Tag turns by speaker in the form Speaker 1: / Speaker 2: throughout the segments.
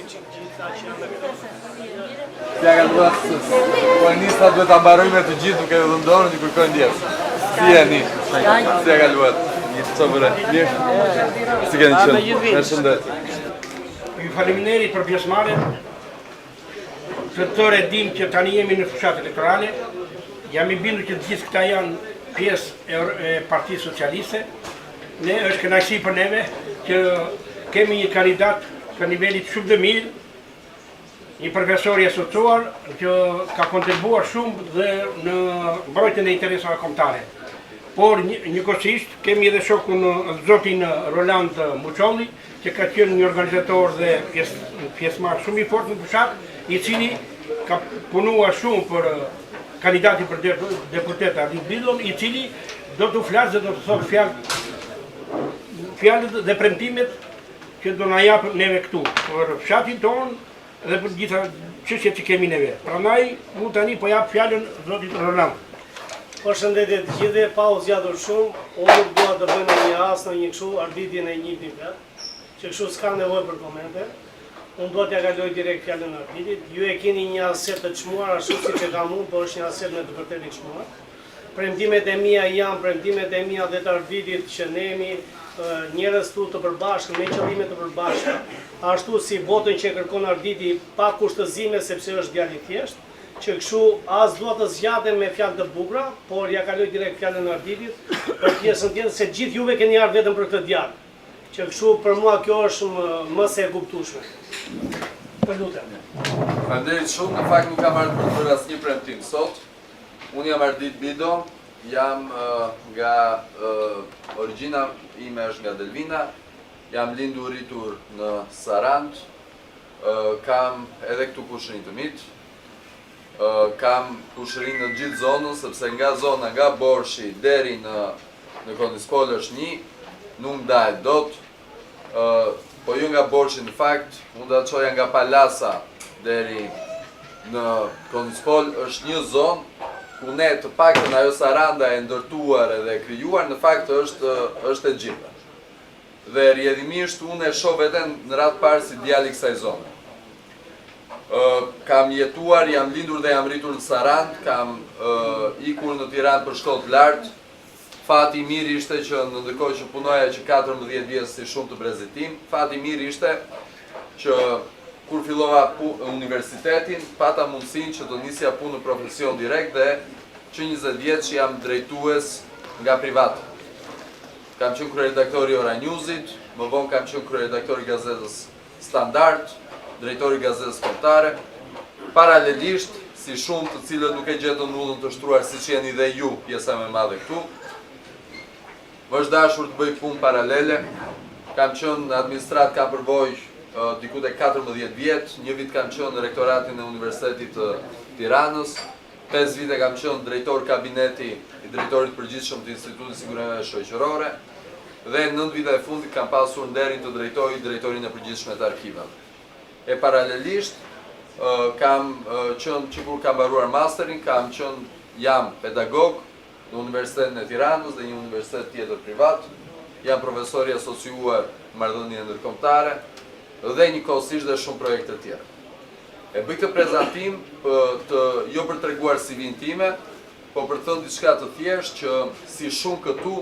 Speaker 1: që gjitha që janë në këtë.
Speaker 2: T'ja ka duat komunista duhet ta mbarojmë të gjithë duke u dhëndorë që kërkojnë ndjesë. Si e një? Si e ka duat? Që vëre? Mirë? Si keni qënë? Me shëndet.
Speaker 3: Ju faleminderit për pjesëmarrjen. Të tërë e dim që tani jemi në fushat elektorale. Jam i bindur që të gjithë këta janë pjesë e Partisë Socialiste. Ne është kënaqësi për neve që kemi një kandidat për nivelit shumë të mirë, një profesor i asociuar që ka kontribuar shumë dhe në mbrojtjen e interesave kombëtare. Por njëkohësisht kemi edhe shokun zotin Roland Muçolli, që ka qenë një organizator dhe pjesëmarrës shumë i fortë në fushat, i cili ka punuar shumë për kandidati për deputet Ardit Bidon, i cili do të flasë dhe do të thotë fjalët dhe premtimet që do na japë neve këtu për fshatin tonë dhe për gjitha çështjet që kemi neve. Prandaj unë tani po jap fjalën zotit Roland.
Speaker 1: Përshëndetje të gjithëve, pa u zgjatur shumë, unë nuk dua të bëj një as në një kështu arditjen e një vet, që kështu s'ka nevojë për komente. Unë dua t'ja kaloj direkt fjalën Arditit. Ju e keni një aset të çmuar ashtu siç e kam unë, por është një aset me të vërtetë i çmuar. Premtimet e mia janë premtimet e mia dhe të Arditit që ne jemi njerëz të përbashkët, me qëllime të përbashkëta, ashtu si votën që kërkon Arditi pa kushtëzime sepse është djalë i thjeshtë, që kështu as dua të zgjatem me fjalë të bukura, por ja kaloj direkt fjalën Arditit për pjesën tjetër se gjithë juve keni ardhur vetëm për këtë djalë. Që kështu për mua kjo është më se e kuptueshme. Të lutem.
Speaker 2: Faleminderit shumë, në fakt nuk kam ardhur për të bërë asnjë premtim sot. Unë jam Ardit Bidon, jam nga origjina ime është nga Delvina, jam lindur rritur në Sarand, kam edhe këtu kushërin të mitë, kam kushërin në gjithë zonën, sepse nga zona, nga Borshi, deri në Konispol është një, nuk ndahet dot, po ju nga Borshi në fakt, unë da qoja nga Palasa deri në Konispol është një zonë, ku ne të paktën ajo Saranda e ndërtuar edhe krijuar në fakt është e gjitha. Dhe rrjedhimisht unë e shoh veten në radhë parë si djali i kësaj zone. Kam jetuar, jam lindur dhe jam rritur në Sarand, kam ikur në Tiranë për shkollë të lartë. Fati i mirë ishte që në ndërkohë që punoja që 14 vjet si shumë të brezitim, fati i mirë ishte që kur fillova universitetin, pata mundësinë që të nisja punë në profesion direkt dhe që 20 vjet që jam drejtues nga private. Kam qenë kryeredaktori Ora Newsit, më vonë kam qenë kryeredaktori Gazetës Standard, drejtori Gazetës Kombëtare. Paralelisht, si shumë të cilët nuk e gjetën ullën të shtruar siç jeni dhe ju, pjesa më e madhe këtu, më është dashur të bëj punë paralele. Kam qenë në administrat, kam përvojë diku te 14 vjet, një vit kam qenë në rektoratin e Universitetit të Tiranës, 5 vite kam qenë drejtor kabineti i drejtorit përgjithshëm të Institutit Sigurimeve Shoqërore dhe në 9 vite e fundit kam pasur nderin të drejtoj drejtorin e përgjithshme të arkivave. E paralelisht kam qenë që kur kam mbaruar masterin, jam pedagog në Universitetin e Tiranës dhe një universitet tjetër privat, jam profesor i asociuar në marrëdhënie ndërkombëtare dhe njëkohësisht dhe shumë projekte të tjera. E bëj këtë prezantim jo për treguar CV-n time, po për të thënë diçka të thjeshtë që si shumë këtu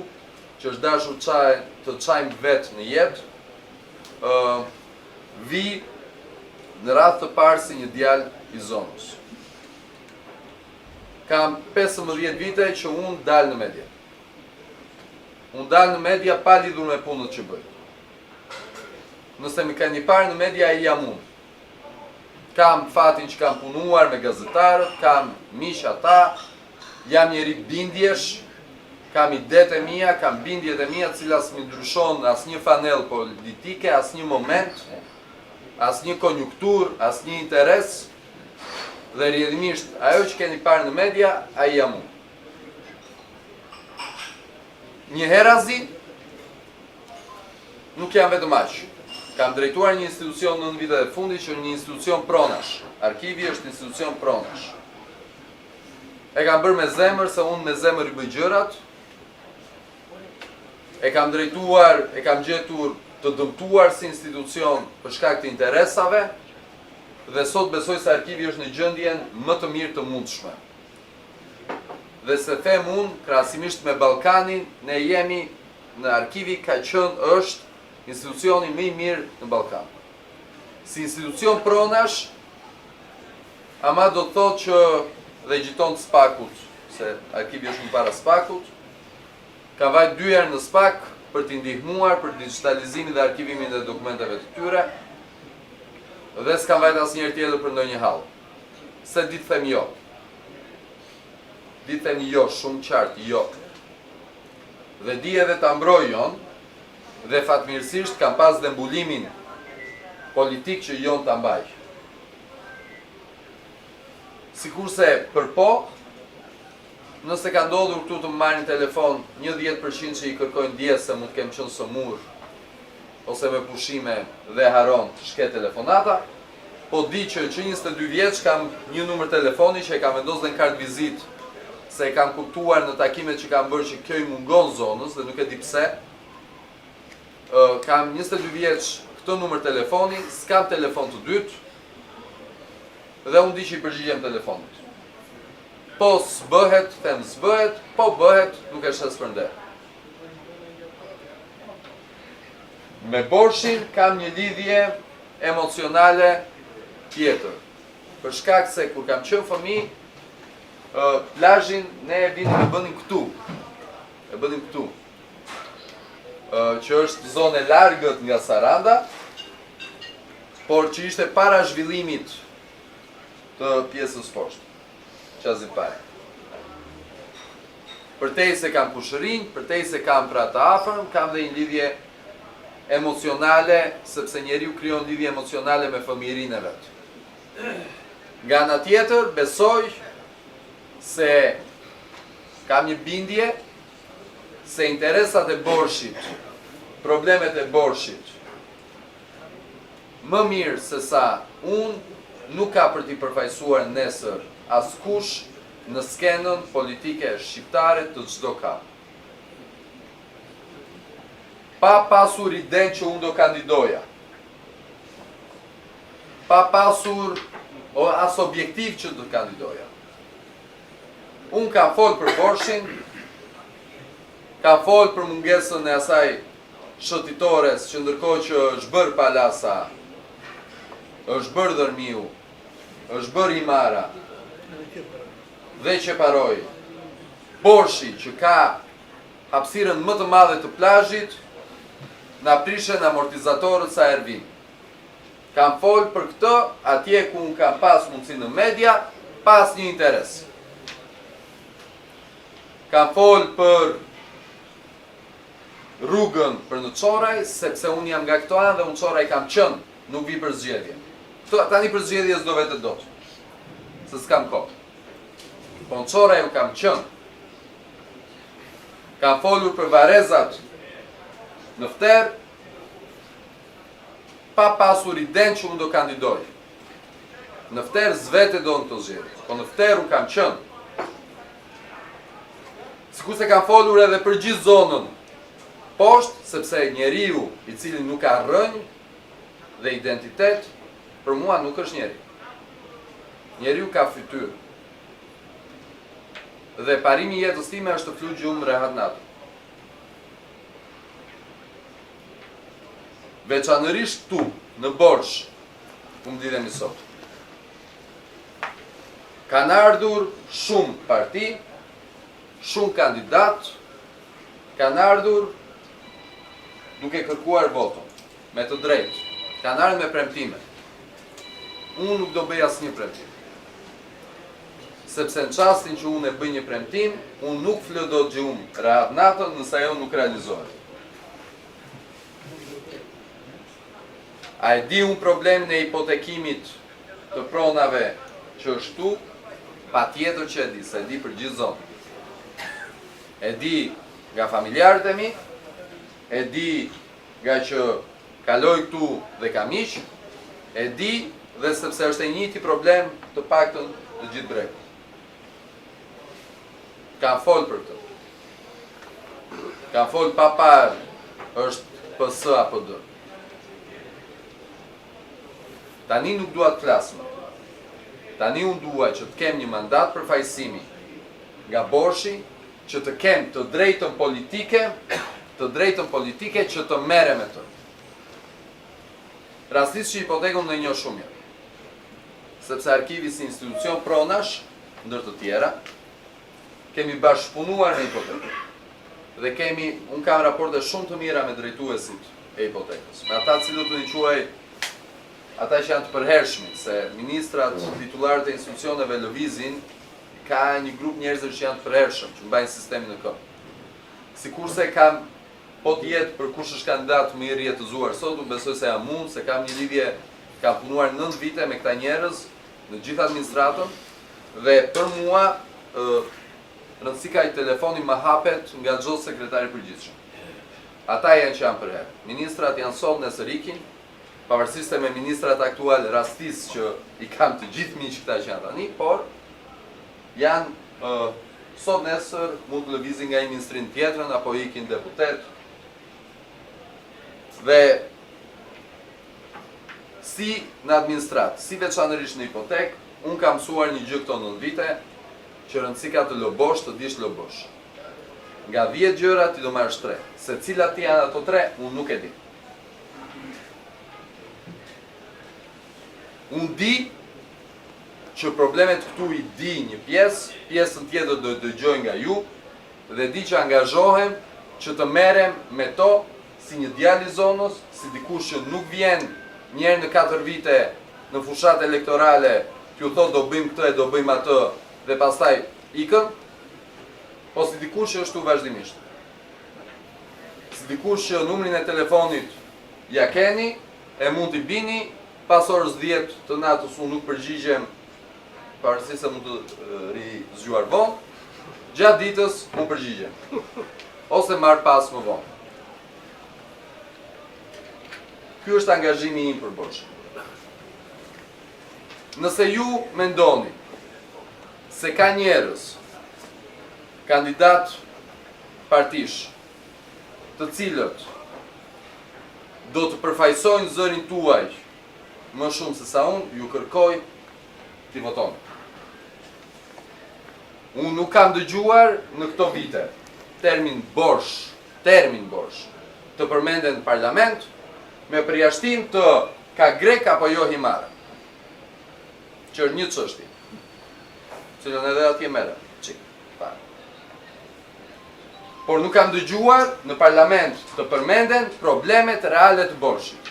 Speaker 2: që është dashur të çajmë vetë në jetë, vi në radhë të parë si një djalë i zonës. Kam 15 vite që unë dalë në media. Unë dalë në media pa lidhur me punët që bëj. Nëse më ka një parë në media, i jam unë. Kam fatin që kam punuar me gazetarët, kam miq ata, jam njeri bindjesh, kam idet e mia, kam bindjet e mia, cilas më ndryshon asnjë fanell politike, asnjë moment, asnjë konjunktur, asnjë interes, dhe rrjedhimisht ajo që keni parë në media, ai jam unë. Një herazi, nuk jam vetëm aq. Kam drejtuar një institucion në vitet e fundit që një institucion pronash. Arkivi është institucion pronash. E kam bërë me zemër, se unë me zemër i bëj gjërat. E kam drejtuar, e kam gjetur të dëmtuar si institucion për shkak të interesave, dhe sot besoj se arkivi është në gjendjen më të mirë të mundshme. Dhe se them unë, krahasimisht me Ballkanin, ne jemi në arkivi ka qenë është institucioni më i mirë në Ballkan. Si institucion pronash, ama do të thotë që dhe gjiton të Spakut, se arkivi është në para Spakut, ka vajt 2 herë në Spak për t'i ndihmuar për digitalizimin dhe arkivimin e dokumenteve të tyre, dhe s'kam vajt asnjëherë tjetër për ndonjë hall. Se ditë them jo. Ditë them jo, shumë qartë, jo. Dhe di edhe ta mbroj jon, dhe fatmirësisht kam pas dhe mbulimin politik që jon ta mbaj. Sikurse për po, nëse ka ndodhur këtu të më marrin telefon një 10% që i kërkojnë djesë se mund të kem qenë sëmur, ose me pushime dhe haron shke telefonata, po di që 22 vjeç kam një numër telefoni që e kam vendosur në kartë vizit, se e kam kuptuar në takimet që kam bërë që kjo i mungon zonës dhe nuk e di pse. Kam 22 vjeç këtë numër telefoni, s'kam telefon të dytë, dhe unë di që i përgjigjem telefonit. Po s'bëhet, them s'bëhet, po bëhet, nuk e shes për nder. Me Borshin kam një lidhje emocionale tjetër. Për shkak se kur kam qenë fëmijë, plazhin ne e bënim këtu. E bënim këtu. Që është zonë e largët nga Saranda, por që ishte para zhvillimit të pjesës poshtë. Qazit pare. Përtej se kam pushërinj, përtej se kam pra të afërm, kam dhe një lidhje emocionale, sepse njeriu krijon lidhje emocionale me fëmijërinë e vet. Nga ana tjetër, besoj se kam një bindje se interesat e Borshit, problemet e Borshit, më mirë se sa unë nuk ka për t'i përfaqësuar nesër askush në skenën politike shqiptare të çdo ka. Pa pasur iden që unë do kandidoja. Pa pasur as objektiv që do kandidoja. Unë ka folë për Borshin, ka folë për mungesën e asaj shëtitores që ndërkohë që është bërë Palasa, është bërë Dërmiu, është bërë Imara, dhe që paroj, Borshi që ka hapësirën më të madhe të plazhit, na prishen amortizatorët sa Ervin. Kam folë për këtë, atje ku unë kam pas mundësi në media, pas një interes. Kam folë për rrugën për në Çoraj, sepse unë jam nga këto anë dhe unë Çoraj kam qënë, nuk vi për zgjedhje. Tani për zgjedhje s'do vetë dot, se s'kam kohë. Po në Çoraj u kam qënë. Kam folur për Varezat në Fter, pa pasur iden që unë do kandidoj. Në Fter zvete do në të zgjedhje, po në Fter u kam qënë. Sikurse kam folur edhe për gjithë zonën poshtë, sepse njeriu i cili nuk ka rrënjë dhe identitet, për mua nuk është njeri. Njeriu ka fytyrë. Dhe parimi i jetës time është të flu gjumë rehat natë. Veçanërisht tu, në Borsh, ku më lidhemi sot. Kanë ardhur shumë parti, shumë kandidat, kanë ardhur duke kërkuar voton, me të drejtë. Kanë ardhur me premtime. Unë nuk do bëj asnjë premtim. Sepse në çastin që unë e bëj një premtim, unë nuk flë dot gjumë rehat natën nëse ajo nuk realizohet. A e di unë problemin e hipotekimit të pronave që është tu? Patjetër që e di, se e di për gjithë zonë. E di nga familjarët e mi, e di nga që kaloj këtu dhe kam miq, e di dhe sepse është e njëjti problem të paktën në gjithë Brekun. Kam folë për këtë. Kam folë pa parë është PS apo D. Tani nuk dua të flas më. Tani unë dua që të kem një mandat përfaqësimi nga borshi, që të kem të drejtën politike që të merrem me të. Rastisht që hipotekën në një shumë mirë. Sepse arkivi si institucion pronash, ndër të tjera, kemi bashkëpunuar në hipotekë. Dhe unë kam raporte shumë të mira me drejtuesit e hipotekës. Me ata cilët të një quaj, ata që janë të përhershmi, se ministrat, titularët e institucioneve lëvizin, ka një grup njerëzër që janë të përhershëm, që mbajnë sistemin në kohë. Sikurse kam, po të jetë për kush është kandidat më i rjetëzuar sot, unë besoj se jam unë, se kam një lidhje, kam punuar 9 vite me këta njerëz në gjithë administratën, dhe për mua, rëndësika i telefoni më hapet nga çdo sekretari përgjithshëm. Ata janë që janë përherë. Ministrat janë sot nesër ikin, pavarësisht se me ministrat aktual rastis që i kam të gjithë miq këta që janë tani, por janë sot nesër mund të lëvizin nga një ministrin tjetrën apo ikin deputet. Dhe si në administrat, si veçanërisht në hipotek, unë kam mësuar një gjë këto 9 vite, që rëndësika të lobosh të dish lobosh. Nga 10 gjëra ti do marrësh 3. Se cilat janë ato 3, unë nuk e di. Unë di që problemet këtu i di një pjesën tjetër do të dëgjoj nga ju, dhe di që angazhohem që të merrem me to si një djalë i zonës, si dikush që nuk vjen njerë në 4 vite në fushat elektorale, t'ju thot do bëjmë këtë e do bëjmë atë, dhe pastaj ikën, po si dikush që është tu vazhdimisht. Si dikush që numrin e telefonit ja keni, e mund t'i bini, pas orës 10 të natës unë nuk përgjigjem, pavarësisht se mund të rizgjuar vonë, gjatë ditës unë përgjigjem. Ose marr pas më vonë. Ky është angazhimi im për borxhin. Nëse ju mendoni se ka njerëz, kandidat partish, të cilët do të përfaqësojnë zërin tuaj më shumë se sa unë, ju kërkoj t'i votoni. Unë nuk kam dëgjuar në këto vite termin borxh, të përmenden në parlament, me përjashtim të ka grek apo jo himare. Që është një çështje. Cilën edhe atje merrem. Por nuk kam dëgjuar në parlament të përmenden problemet reale të borxhit.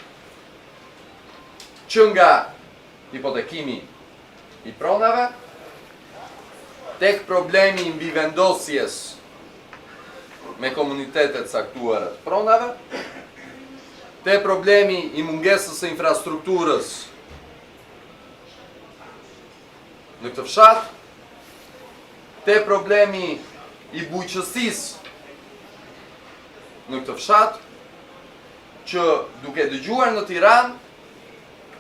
Speaker 2: Që nga hipotekimi i pronave, tek problemi i mbivendosjes me komunitetet caktuara të pronave, te problemi i mungesës së infrastrukturës në këtë fshat, te problemi i bujqësisë në këtë fshat, që duke dëgjuar në Tiranë,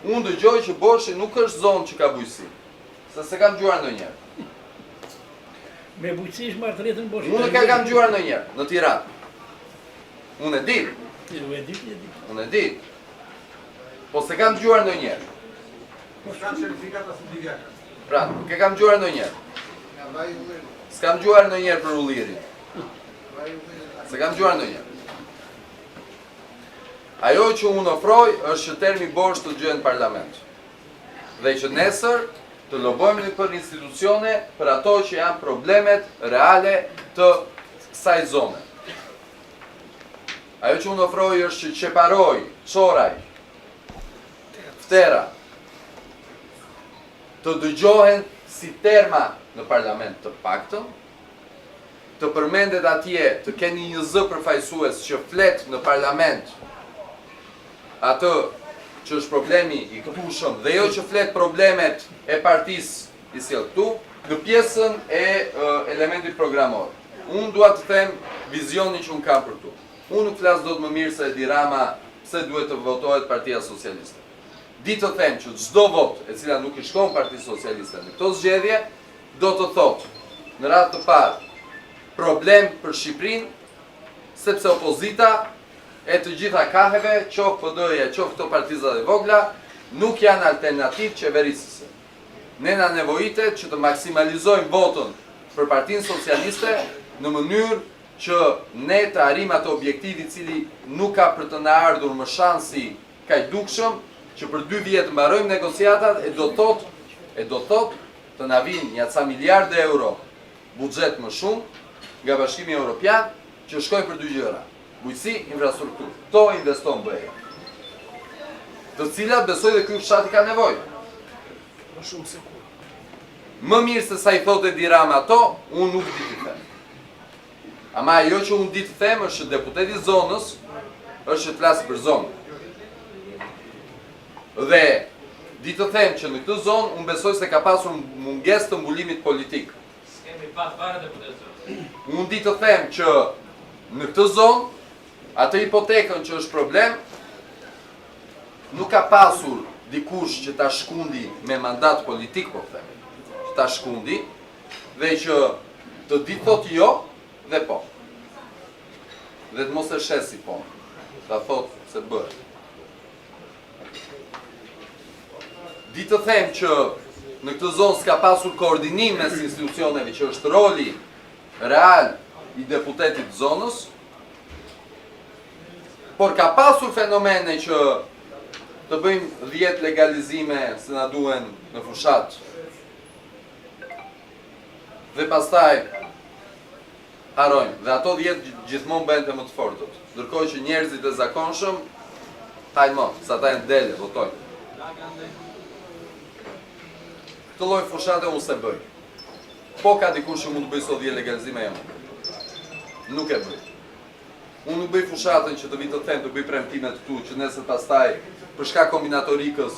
Speaker 2: unë dëgjoj që borxhi nuk është zonë që ka bujqësi, se kam dëgjuar ndonjëherë.
Speaker 3: Me bujqësi është marrë të rretën borxhi.
Speaker 2: Unë nuk kam dëgjuar ndonjëherë në Tiranë. Unë e di. Unë e di. Po se kam dëgjuar ndonjëherë. Pra, nuk e kam dëgjuar ndonjëherë. S'kam dëgjuar ndonjëherë për ullirin. Se kam dëgjuar ndonjëherë. Ajo që unë ofroj është që termi borxh të gjejë në parlament. Dhe që nesër të lobojmë për institucione për ato që janë problemet reale të kësaj zone. Ajo që unë ofroj është që qeparoj, çoraj, ftera, të dëgjohen si terma në parlament të paktën, të përmendet atje të keni një zë përfaqësues që flet në parlament atë që është problemi i këtushëm dhe jo që flet problemet e partisë i sjell këtu, në pjesën e elementit programor. Unë dua të them vizionin që unë kam për këtu. Unë nuk flas dot më mirë se Edi Rama pse duhet të votohet Partia Socialiste. Di të them që çdo vot e cila nuk i shkon Partisë Socialiste në këtë zgjedhje, do të thotë në radhë të parë problem për Shqipërinë, sepse opozita e të gjitha kaheve, qoftë PD-ja, qoftë këto partizat e vogla, nuk janë alternativë qeverisëse. Ne na nevojitet që të maksimalizojmë votën për Partinë Socialiste në mënyrë që ne të arrim atë objektiv I cili nuk ka për të na ardhur më shansi kaq dukshëm që për 2 vjet mbarojmë negociatat e do thot të na vinë një ca miliardë euro buxhet më shumë nga Bashkimi Evropian që shkojnë për 2 gjëra: bujqësi, infrastrukturë. Kto investon BE-ja, të cilat besoj dhe ky fshat ka nevojë.
Speaker 1: Më shumë se kur.
Speaker 2: Më mirë se sa I thotë Edi Rama ato, unë nuk di të them. Ama ajo që unë di të them është që deputeti zonës është që të flasë për zonë. Dhe di të them që në këtë zonë unë besoj se ka pasur mungesë të mbulimit politik. Unë di të them që në këtë zonë atë hipotekën që është problem nuk ka pasur dikush që ta shkundi me mandat politik, po them, që ta shkundi dhe që të di thot jo dhe po. Dhe të mos e shesi po, ta thot se bërë. Di të them që në këtë zonë s'ka pasur koordinim mes institucioneve që është roli real I deputetit zonës, por ka pasur fenomene që të bëjmë 10 legalizime se na duhen në fushat. Dhe pastaj harojmë, dhe ato 10 gjithmonë bëhen të më të fortët. Ndërkohë që njerëzit e zakonshëm, hajde mo, sa ta e në dele, votojnë. Këtë lloj fushate unë se bëj. Po ka dikush që mund të bëj sot 10 legalizime jo. Nuk e bëj. Unë nuk bëj fushatën që të vi të them të bëj premtimet këtu, që nesër pastaj për shkak kombinatorikës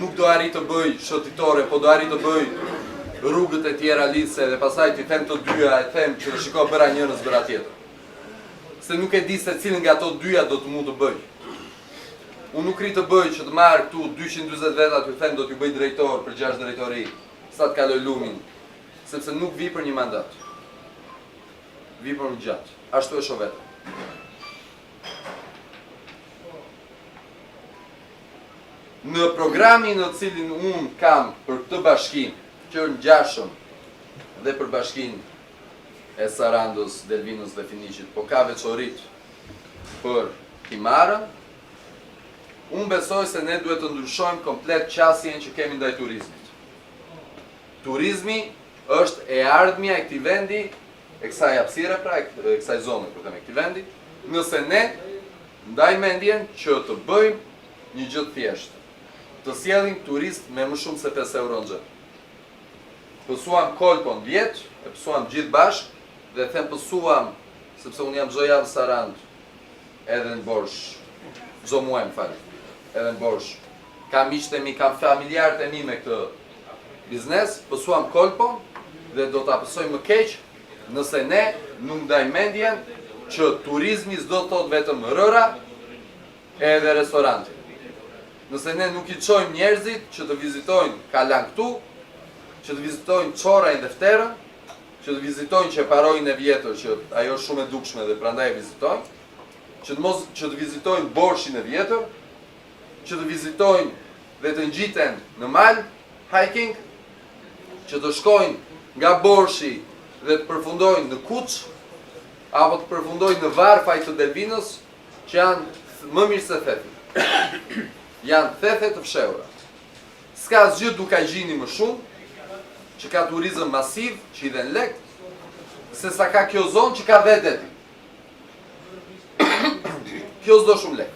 Speaker 2: nuk do arrit të bëj shëtitore, po do arrit të bëj rrugët e tjera lidhse dhe pastaj ti them të dyja e them që shiko bëra njërës bëra tjetër. Se nuk e di se cilën nga ato dyja do të mund të bëj. Unë nuk ri të bëj që të marrë këtu 240 veta të them do t'ju bëj drejtor për 6 drejtori, sa të kaloj lumin, sepse nuk vi për një mandat. Vi për një gjatë. Ashtu e shoh vetë. Në programin në cilin unë kam për këtë bashkim, që është ngjashëm dhe për bashkinë e Sarandos, Delvinës dhe Finiqit, po ka veçorit për Himarën, unë besoj se ne duhet të ndryshojmë komplet qasjen që kemi ndaj turizmit. Turizmi është e ardhmja e këtij vendi, e kësaj hapësire, pra e kësaj zone, kur them e këtij vendi, nëse ne ndaj mendjen që të bëjmë një gjë të thjeshtë, të sjellim turist me më shumë se 5 euro në xhep. Pësuam Kolpon vjet, e pësuam gjithë bashkë, dhe them pësuam, sepse unë jam çdo javë në Sarand, edhe në Borsh, çdo muaj më fal, edhe në Borsh. Kam miqtë e mi, kam familjarët e mi me këtë biznes, pësuam Kolpon, dhe do ta pësoj më keq, nëse ne nuk ndajmë mendjen që turizmi s'do të thotë vetëm rëra edhe restoranti. Nëse ne nuk I çojmë njerëzit që të vizitojnë Kalan këtu, që të vizitojnë Çorrajin dhe Fterën, që të vizitojnë Qeparojin e vjetër, që ajo është shumë e dukshme dhe prandaj e vizitojnë, që të vizitojnë Borshin e vjetër, që të vizitojnë dhe të ngjiten në mal, hiking, që të shkojnë nga Borshi dhe të përfundojnë në Kuç, apo të përfundojnë në varfaj të Delvinës, që janë më mirë se thethi. Janë thethe të fshehura. S'ka asgjë duka gjini më shumë, që ka turizëm masiv, që I dhen lek, se sa ka kjo zonë që ka dhe deti. Kjo s'do shumë lek.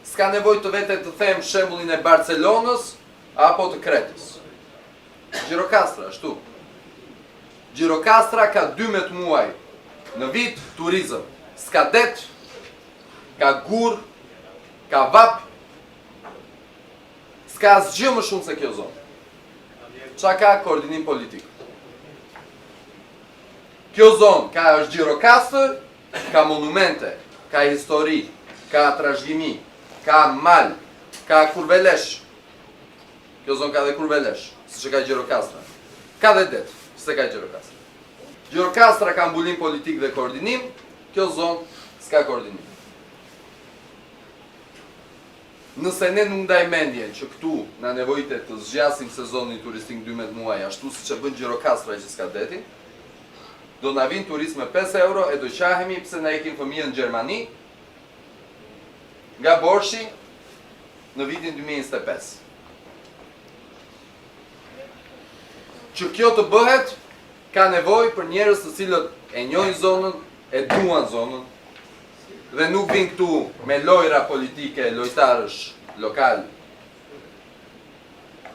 Speaker 2: S'ka nevojë të vete të them shembullin e Barcelonës, apo të Kretës. Gjirokastra, ashtu. Gjirokastra ka 12 muaj në vit turizëm. S'ka det, ka gur, ka vap, s'ka asgjë më shumë se kjo zonë. Qa ka koordinim politik. Kjo zonë ka është Gjirokastër, ka monumente, ka histori, ka trashëgimi, ka mal, ka Kurvelesh. Kjo zonë ka dhe Kurvelesh, si që ka Gjirokastra. Ka dhe det, se ka Gjirokastra. Gjirokastra ka mbulim politik dhe koordinim, kjo zonë s'ka koordinim. Nëse ne nuk ndaj mendjen që këtu na nevojite të zgjasim sezonin turistik 12 muaj, ashtu siç e bën Gjirokastra që s'ka deti, do na vinë turist me 5 euro e do qahemi pse na ikin fëmijën në Gjermani nga borshi në vitin 2025. Që kjo të bëhet, ka nevojë për njerëz të cilët e njohin zonën, e duan zonën, dhe nuk vinë këtu me lojra politike, lojtarësh lokal.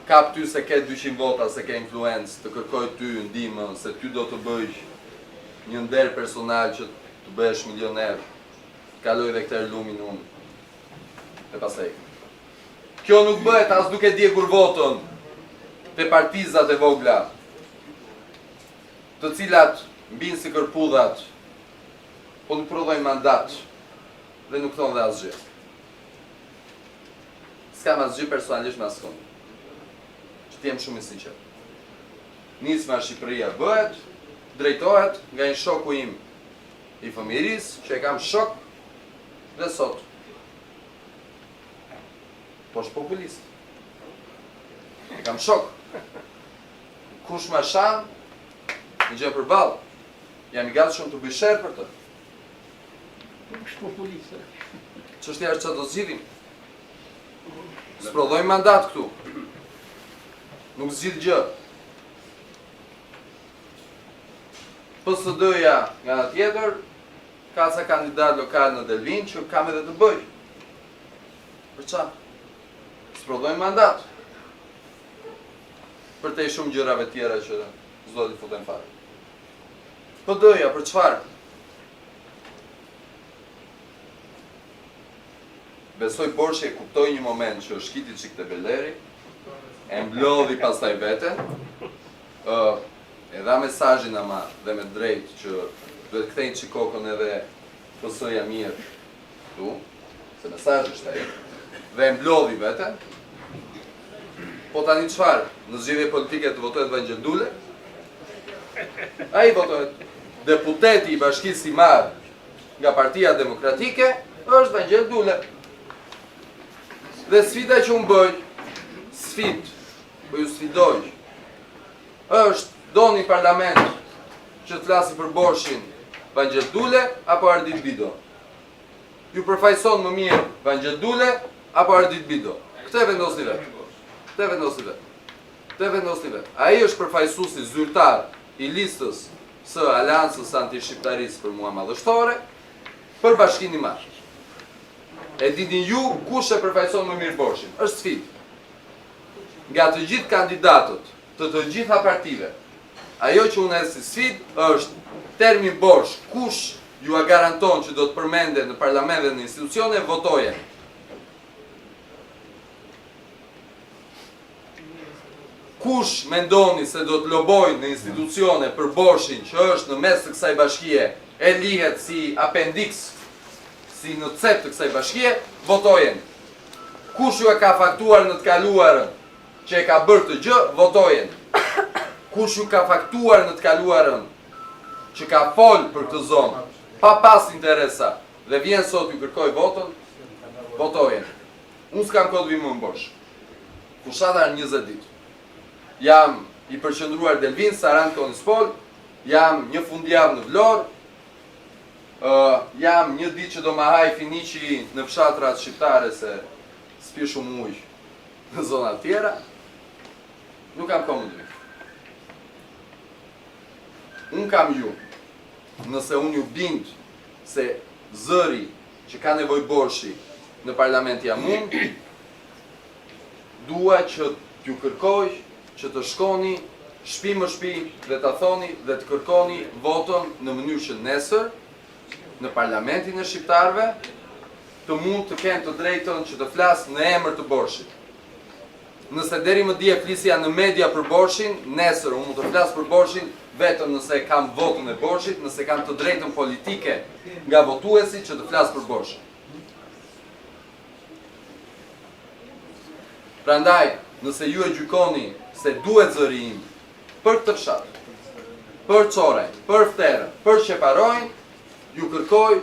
Speaker 2: Kap ty se ke 200 vota, se ke influencë, të kërkoj ty ndihmën, se ty do të bëj një nder personal që të bëhesh milioner, kaloj dhe këtë lumin unë, e pastaj. Kjo nuk bëhet as duke djegur votën te partizat e vogla, të cilat mbinë si kërpudhat, po nuk prodhojnë mandat, dhe nuk thonë dhe asgjë. S'kam asgjë personalisht me askon. Që t'jem shumë i sinqert. Nisma Shqipëria bëhet, drejtohet nga një shoku im i fëmiris, që e kam shok dhe sot. Po është populist. E kam shok. Kush ma shan, në gjë përballë. Jam i gatshëm të bëj sherr për të.
Speaker 3: Nuk është populiste.
Speaker 2: Çështja është çfarë do zgjidhim. Sprodhojmë mandat këtu. Nuk zgjidh gjë. PSD-ja nga ana tjetër ka ca kandidat lokal në Delvin që kam edhe të bëj. Për çfarë? Sprodhojmë mandat. Për te shumë gjërave tjera që s'do t'i futem fare. PD-ja për çfarë? Besoj Borshi e kuptoi një moment që shkiti çik te Beleri, e mblodhi pastaj veten, e dha mesazhin ama dhe me drejt që duhet kthejnë çik kokën edhe PS-ja mirë këtu, se mesazhi është ai, dhe e mblodhi veten. Po tani çfarë? Në zgjedhje politike të votohet Vangel Dule? Ai votohet. Deputeti i Bashkisë i Madh nga Partia Demokratike është Vangel Dule. Dhe sfida që unë bëj, po ju sfidoj, është do një parlament që të flasi për Borshin Vangel Dule apo Ardit Bido. Ju përfaqëson më mirë Vangel Dule apo Ardit Bido. Këtë vendosni vetë. Ai është përfaqësuesi zyrtar i listës së Aleancës Anti-Shqiptarisë për mua madhështore për Bashkinë i Madh. E dini ju kush e përfaqëson më mirë Borshin? Është sfidë. Nga të gjithë kandidatët të të gjitha partive, ajo që unë e si sfidë është termi Borsh, kush ju a garanton që do të përmende në parlament dhe në institucione, votoje. Kush mendoni se do të loboj në institucione për Borshin që është në mes të kësaj bashkie, e lihet si appendix, si në cep të kësaj bashkie, votojen. Kush ju e ka faktuar në të kaluarën që e ka bërë të gjë, votojen. Kush ju ka faktuar në të kaluarën që ka folë për këtë zonë, pa pas interesa, dhe vjen sot ju kërkoj votën, votojen. Unë s'kam kohë të vi më në Borsh. Fushata 20 ditë. Jam i përqendruar Delvin, Sarand, Konispol, jam një fundjavë në Vlorë, jam një ditë që do ma haj finiqi në fshatrat shqiptare se s'pi shumë ujë në zonat tjera, nuk kam kohë më të vi. Unë kam ju, nëse unë ju bind se zëri që ka nevoj Borshi në parlament jam unë, dua që t'ju kërkoj që të shkoni shtëpi më shtëpi dhe ta thoni dhe të kërkoni votën në mënyrë që nesër në parlamentin e shqiptarëve të mund të kenë të drejtën që të flasë në emër të Borshit. Nëse deri më dje flisja në media për Borshin, nesër unë mund të flasë për Borshin vetëm nëse kam votën e Borshit, nëse kam të drejtën politike nga votuesi që të flasë për Borshin. Prandaj, nëse ju e gjykoni se duhet zëri im për këtë fshat, për Çoraj, për Fterën, për Shqeparojnë, ju kërkoj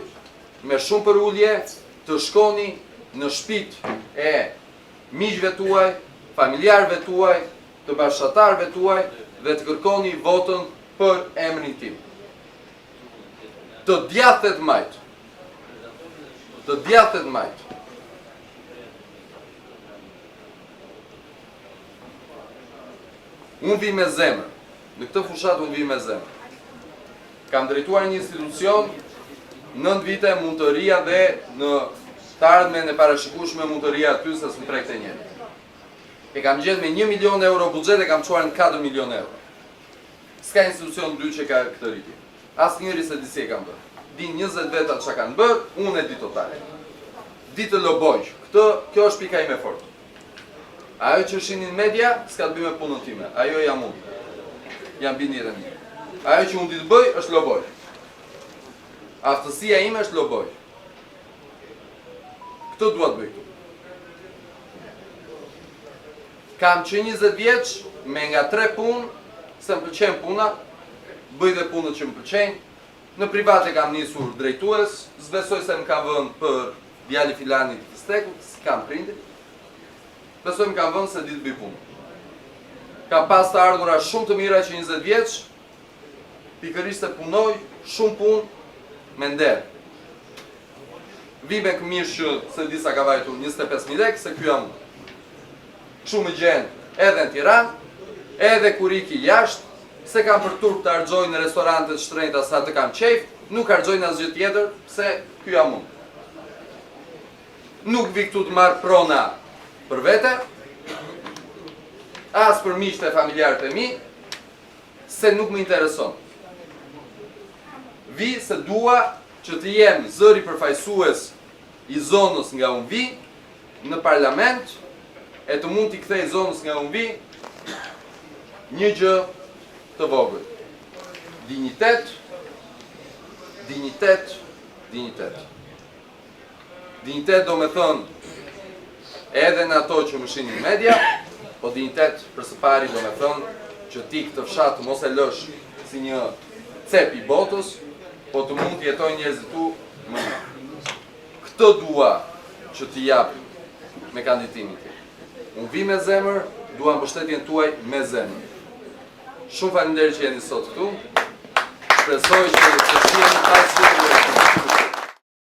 Speaker 2: me shumë për ullje të shkoni në shtëpitë e miqve tuaj, familjarëve tuaj, të bashkëtarëve tuaj dhe të kërkoni votën për emrin tim. Të djathtet majt. Të djathtet majt. Unë vi me zemër. Në këtë fushat unë vi me zemër. Kam drejtuar një institucion, 9 vite mund të rria dhe në të ardhmen e parashikueshme mund të rria aty se s'm prekte njëri. E kam gjetë me 1 milion euro buxhet e kam çuar në 4 milion euro. S'ka institucion dy që ka këtë rritje. Asnjëri se di si e kam bërë. Din 20 veta çka kanë bërë, unë e di totale. Di të loboj. Kjo është pika ime fortë. Ajo që shinin media s'ka të bëjë me punën time. Ajo jam unë. Jam bindje e mirë. Ajo që unë di të bëj është loboj. Aftësia ime është loboj. Këtë dua të bëj këtu. Kam që 20 vjeç me nga 3 punë, se më pëlqen puna, bëj dhe punët që më pëlqenjë. Në private kam nisur drejtues, s'besoj se më ka vënë për djali filanit të stekut, s'kam prindit. Besoj më kam vënë se di të bëj punë. Kam pas të ardhura shumë të mira që 20 vjeç, pikërisht se punoj shumë punë me nder. Vi me këmish që se disa ka vajtur 25.000 lek, se kjo jam unë. Shumë gjenë edhe në Tiranë, edhe kur iki jashtë, se kam për turp të argjoj në restorantet shtrenjta sa të kam qejf, nuk argjoj në asgjë tjetër, se kjo jam unë. Nuk vi këtu të marrë prona për vete, as për miqtë e familjarët e mi, se nuk më intereson. Vi se dua që të jem zëri përfaqësues i zonës nga unë vi, në parlament, e të mund t'i kthej zonës nga unë vi, një gjë të vogël. Dignitet, dignitet, dignitet. Dignitet do me thënë edhe në ato që më shinin media, po dignitet për së pari do me thënë që ti këtë fshat të mos e lësh si një cep i botës, po të mund të jetojnë njerëzit tu më mirë. Këtë dua që t'i jap me kandidatimin tim. Unë vi me zemër, dua mbështetjen tuaj me zemër. Shumë faleminderit që jeni sot këtu. Shpresoj që të shihemi pas